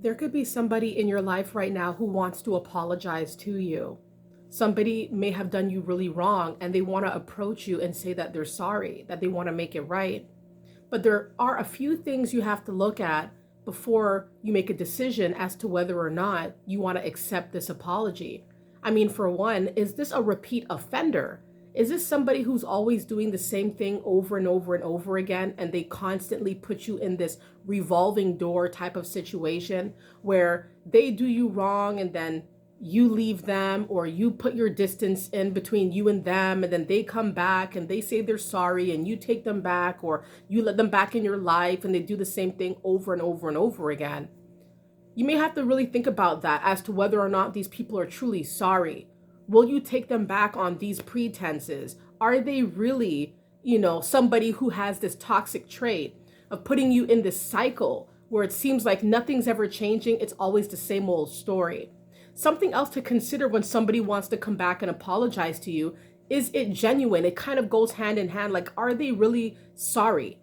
There could be somebody in your life right now who wants to apologize to you. Somebody may have done you really wrong and they want to approach you and say that they're sorry, that they want to make it right. But there are a few things you have to look at before you make a decision as to whether or not you want to accept this apology. I mean, for one, is this a repeat offender? Is this somebody who's always doing the same thing over and over and over again, and they constantly put you in this revolving door type of situation where they do you wrong and then you leave them, or you put your distance in between you and them, and then they come back and they say they're sorry and you take them back, or you let them back in your life and they do the same thing over and over and over again? You may have to really think about that as to whether or not these people are truly sorry. Will you take them back on these pretenses? Are they really, somebody who has this toxic trait of putting you in this cycle where it seems like nothing's ever changing? It's always the same old story. Something else to consider when somebody wants to come back and apologize to you: is it genuine? It kind of goes hand in hand. Like, are they really sorry?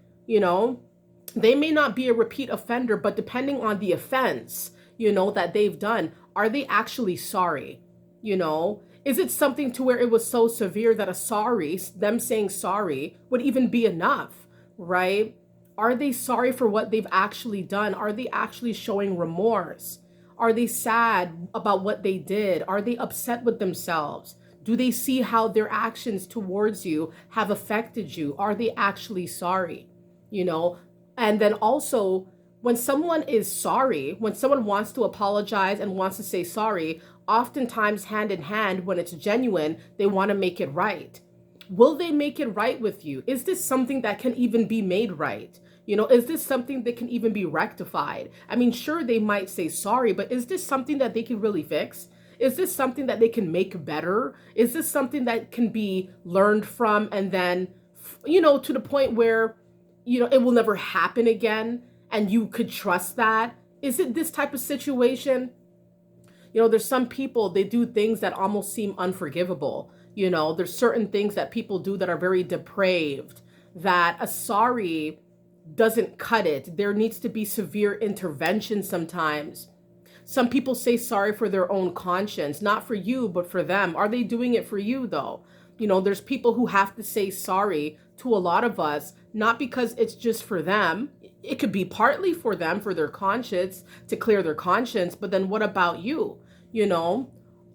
They may not be a repeat offender, but depending on the offense, that they've done, are they actually sorry? Is it something to where it was so severe that them saying sorry would even be enough, right? Are they sorry for what they've actually done? Are they actually showing remorse? Are they sad about what they did? Are they upset with themselves? Do they see how their actions towards you have affected you? Are they actually sorry? And then also, when someone is sorry, when someone wants to apologize and wants to say sorry, oftentimes hand in hand, when it's genuine, they want to make it right. Will they make it right with you? Is this something that can even be made right? Is this something that can even be rectified? I mean, sure, they might say sorry, but is this something that they can really fix? Is this something that they can make better? Is this something that can be learned from and then, to the point where, it will never happen again and you could trust that? Is it this type of situation? There's some people, they do things that almost seem unforgivable. There's certain things that people do that are very depraved, that a sorry doesn't cut it. There needs to be severe intervention sometimes. Some people say sorry for their own conscience, not for you, but for them. Are they doing it for you though? There's people who have to say sorry to a lot of us, not because it's just for them. It could be partly for them, for their conscience, to clear their conscience. But then what about you?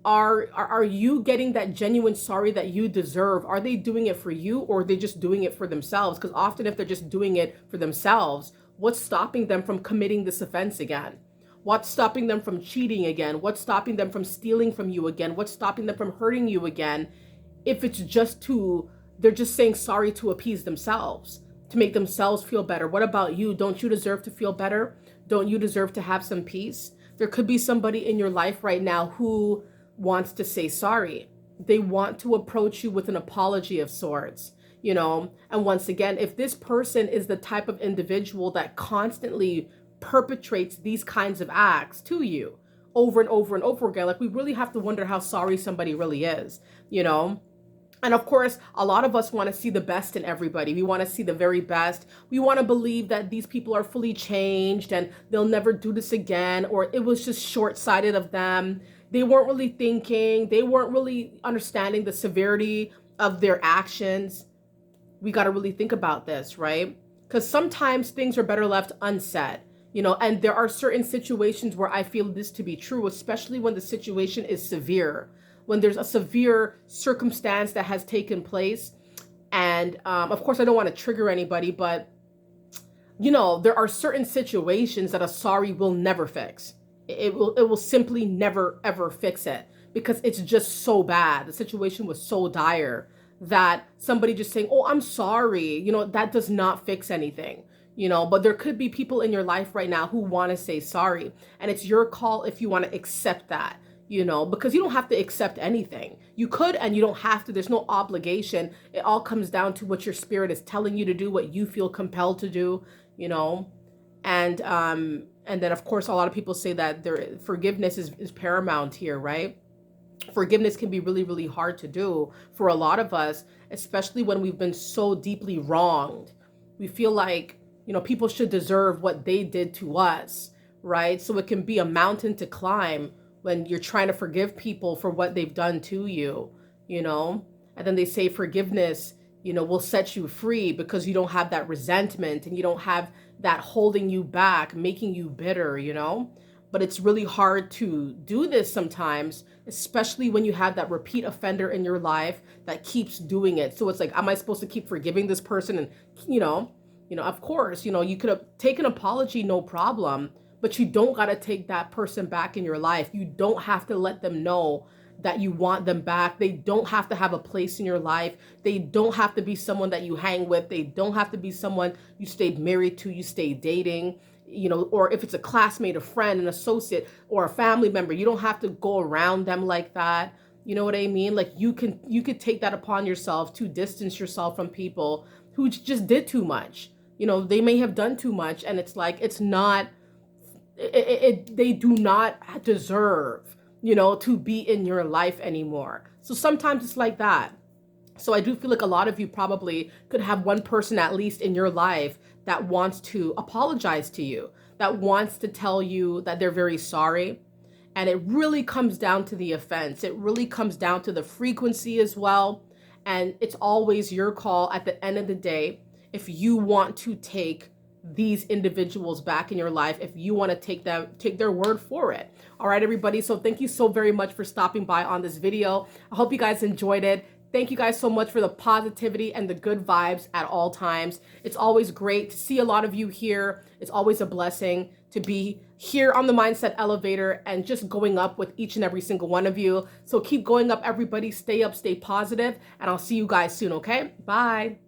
Are you getting that genuine sorry that you deserve? Are they doing it for you, or are they just doing it for themselves? Because often if they're just doing it for themselves, what's stopping them from committing this offense again? What's stopping them from cheating again? What's stopping them from stealing from you again? What's stopping them from hurting you again? If it's they're just saying sorry to appease themselves, to make themselves feel better. What about you? Don't you deserve to feel better? Don't you deserve to have some peace? There could be somebody in your life right now who wants to say sorry. They want to approach you with an apology of sorts, and once again, if this person is the type of individual that constantly perpetrates these kinds of acts to you over and over and over again, like, we really have to wonder how sorry somebody really is. And of course, a lot of us want to see the best in everybody. We want to see the very best. We want to believe that these people are fully changed and they'll never do this again, or it was just short-sighted of them. They weren't really thinking. They weren't really understanding the severity of their actions. We got to really think about this, right? Because sometimes things are better left unsaid. And there are certain situations where I feel this to be true, especially when the situation is severe, when there's a severe circumstance that has taken place. And of course, I don't want to trigger anybody, but there are certain situations that a sorry will never fix. It will simply never ever fix it, because it's just so bad. The situation was so dire that somebody just saying, "Oh, I'm sorry," that does not fix anything. But there could be people in your life right now who want to say sorry, and it's your call if you want to accept that. Because you don't have to accept anything. You could, and you don't have to. There's no obligation. It all comes down to what your spirit is telling you to do, what you feel compelled to do, and then of course, a lot of people say that forgiveness is paramount here, right? Forgiveness can be really, really hard to do for a lot of us, especially when we've been so deeply wronged. We feel like, people should deserve what they did to us, right? So it can be a mountain to climb when you're trying to forgive people for what they've done to you, you know? And then they say forgiveness, will set you free because you don't have that resentment and you don't have that holding you back, making you bitter, But it's really hard to do this sometimes, especially when you have that repeat offender in your life that keeps doing it. So it's like, am I supposed to keep forgiving this person? And, of course, you could have taken an apology, no problem, but you don't got to take that person back in your life. You don't have to let them know that you want them back. They don't have to have a place in your life. They don't have to be someone that you hang with. They don't have to be someone you stayed married to, you stayed dating, or if it's a classmate, a friend, an associate, or a family member, you don't have to go around them like that. You know what I mean? Like you could take that upon yourself to distance yourself from people who just did too much. They may have done too much, and it's like, it's not, they do not deserve, to be in your life anymore. So sometimes it's like that. So I do feel like a lot of you probably could have one person at least in your life that wants to apologize to you, that wants to tell you that they're very sorry. And it really comes down to the offense. It really comes down to the frequency as well. And it's always your call at the end of the day if you want to take these individuals back in your life, if you want to take their word for it. All right, everybody. So thank you so very much for stopping by on this video. I hope you guys enjoyed it. Thank you guys so much for the positivity and the good vibes at all times. It's always great to see a lot of you here. It's always a blessing to be here on the Mindset Elevator and just going up with each and every single one of you. So keep going up, everybody. Stay up, stay positive, and I'll see you guys soon, okay? Bye.